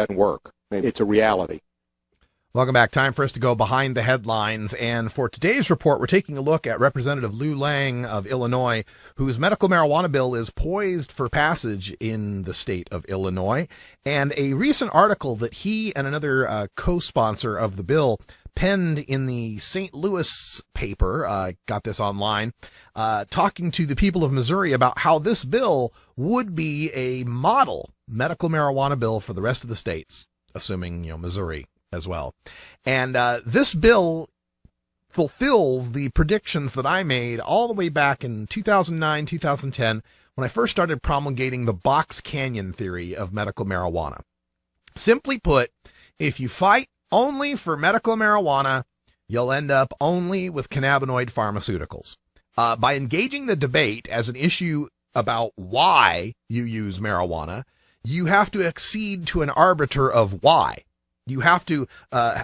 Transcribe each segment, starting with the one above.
doesn't work. It's a reality. Welcome back. Time for us to go behind the headlines. And for today's report, we're taking a look at Representative Lou Lang of Illinois, whose medical marijuana bill is poised for passage in the state of Illinois. And a recent article that he and another co-sponsor of the bill penned in the St. Louis paper, got this online, talking to the people of Missouri about how this bill would be a model medical marijuana bill for the rest of the states, assuming, Missouri as well. And this bill fulfills the predictions that I made all the way back in 2009, 2010, when I first started promulgating the Box Canyon theory of medical marijuana. Simply put, if you fight only for medical marijuana, you'll end up only with cannabinoid pharmaceuticals. By engaging the debate as an issue about why you use marijuana, you have to accede to an arbiter of why. You have to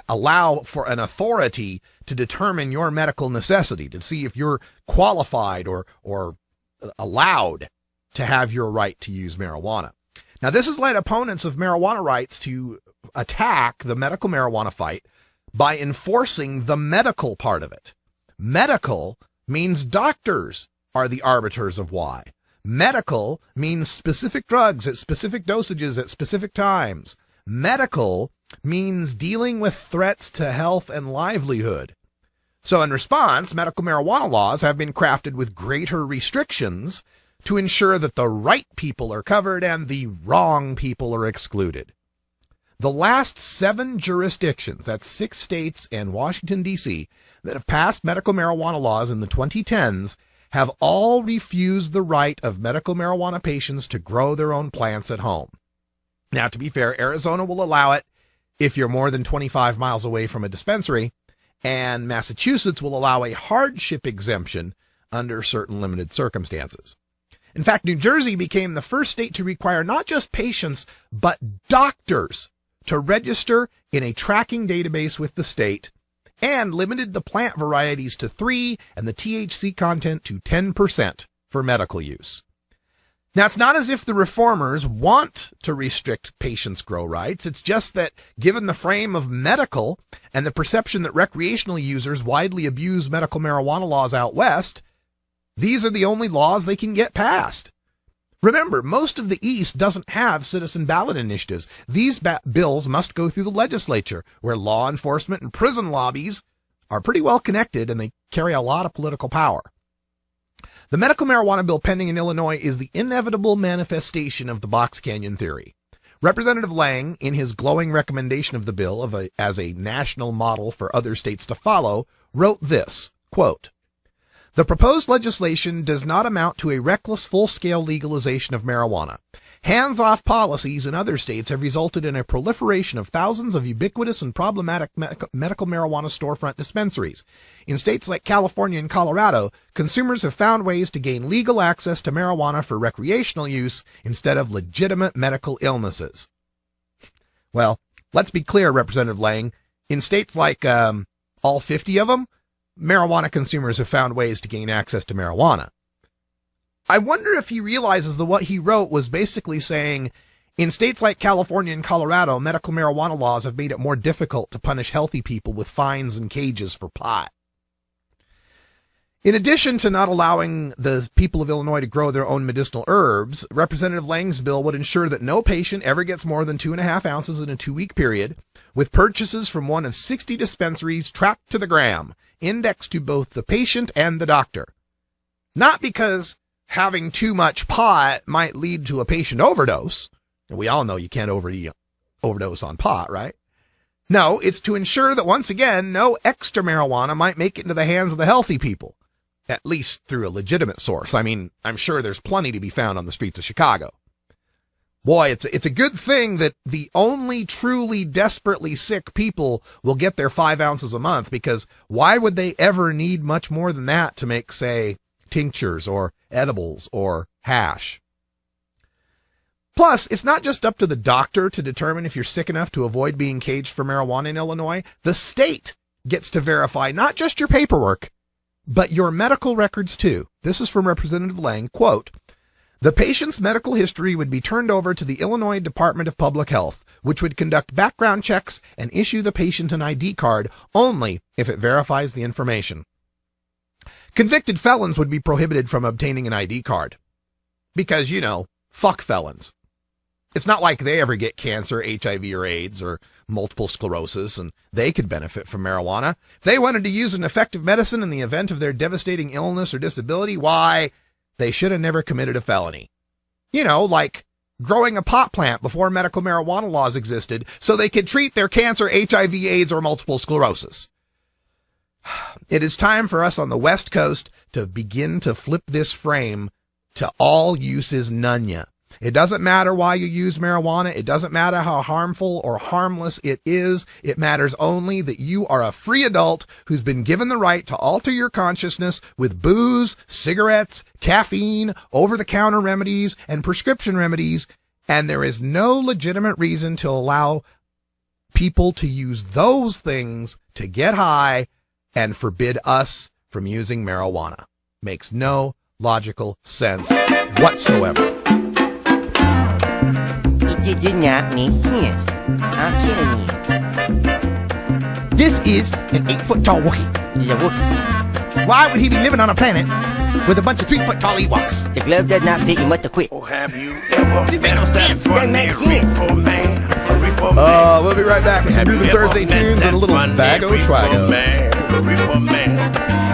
allow for an authority to determine your medical necessity, to see if you're qualified or allowed to have your right to use marijuana. Now, this has led opponents of marijuana rights to attack the medical marijuana fight by enforcing the medical part of it. Medical means doctors are the arbiters of why. Medical means specific drugs at specific dosages at specific times. Medical means dealing with threats to health and livelihood. So in response, medical marijuana laws have been crafted with greater restrictions to ensure that the right people are covered and the wrong people are excluded. The last 7 jurisdictions, that's 6 states and Washington, D.C., that have passed medical marijuana laws in the 2010s have all refused the right of medical marijuana patients to grow their own plants at home. Now, to be fair, Arizona will allow it if you're more than 25 miles away from a dispensary, and Massachusetts will allow a hardship exemption under certain limited circumstances. In fact, New Jersey became the first state to require not just patients, but doctors to register in a tracking database with the state, and limited the plant varieties to 3 and the THC content to 10% for medical use. Now, it's not as if the reformers want to restrict patients' grow rights. It's just that given the frame of medical and the perception that recreational users widely abuse medical marijuana laws out west, these are the only laws they can get passed. Remember, most of the East doesn't have citizen ballot initiatives. These bills must go through the legislature, where law enforcement and prison lobbies are pretty well connected and they carry a lot of political power. The medical marijuana bill pending in Illinois is the inevitable manifestation of the Box Canyon theory. Representative Lang, in his glowing recommendation of the bill as a national model for other states to follow, wrote this, quote, "The proposed legislation does not amount to a reckless full-scale legalization of marijuana. Hands-off policies in other states have resulted in a proliferation of thousands of ubiquitous and problematic medical marijuana storefront dispensaries. In states like California and Colorado, consumers have found ways to gain legal access to marijuana for recreational use instead of legitimate medical illnesses." Well, let's be clear, Representative Lang. In states like all 50 of them, marijuana consumers have found ways to gain access to marijuana. I wonder if he realizes that what he wrote was basically saying, in states like California and Colorado, medical marijuana laws have made it more difficult to punish healthy people with fines and cages for pot. In addition to not allowing the people of Illinois to grow their own medicinal herbs, Representative Lang's bill would ensure that no patient ever gets more than 2.5 ounces in a 2-week period, with purchases from one of 60 dispensaries tracked to the gram, indexed to both the patient and the doctor. Not because having too much pot might lead to a patient overdose. And we all know you can't overdose on pot, right? No, it's to ensure that, once again, no extra marijuana might make it into the hands of the healthy people, at least through a legitimate source. I mean, I'm sure there's plenty to be found on the streets of Chicago. Boy, it's a good thing that the only truly desperately sick people will get their 5 ounces a month, because why would they ever need much more than that to make, say, tinctures or edibles or hash? Plus, it's not just up to the doctor to determine if you're sick enough to avoid being caged for marijuana in Illinois. The state gets to verify not just your paperwork, but your medical records too. This is from Representative Lang, quote, "The patient's medical history would be turned over to the Illinois Department of Public Health, which would conduct background checks and issue the patient an ID card only if it verifies the information. Convicted felons would be prohibited from obtaining an ID card. Because, fuck felons. It's not like they ever get cancer, HIV or AIDS, or multiple sclerosis, and they could benefit from marijuana. If they wanted to use an effective medicine in the event of their devastating illness or disability, why, they should have never committed a felony. Like growing a pot plant before medical marijuana laws existed so they could treat their cancer, HIV, AIDS, or multiple sclerosis. It is time for us on the West Coast to begin to flip this frame to all use is none. It doesn't matter why you use marijuana. It doesn't matter how harmful or harmless it is. It matters only that you are a free adult who's been given the right to alter your consciousness with booze, cigarettes, caffeine, over-the-counter remedies, and prescription remedies, and there is no legitimate reason to allow people to use those things to get high and forbid us from using marijuana. Makes no logical sense whatsoever. It did not make sense. I'm telling you. This is an 8-foot-tall Wookiee. He's a Wookiee. Why would he be living on a planet with a bunch of 3-foot-tall Ewoks? The glove does not fit. You must have quit. Oh, have you ever It made no sense. Doesn't make sense. We'll be right back with some Groovy Thursday tunes and a little Vago Schwago. Man.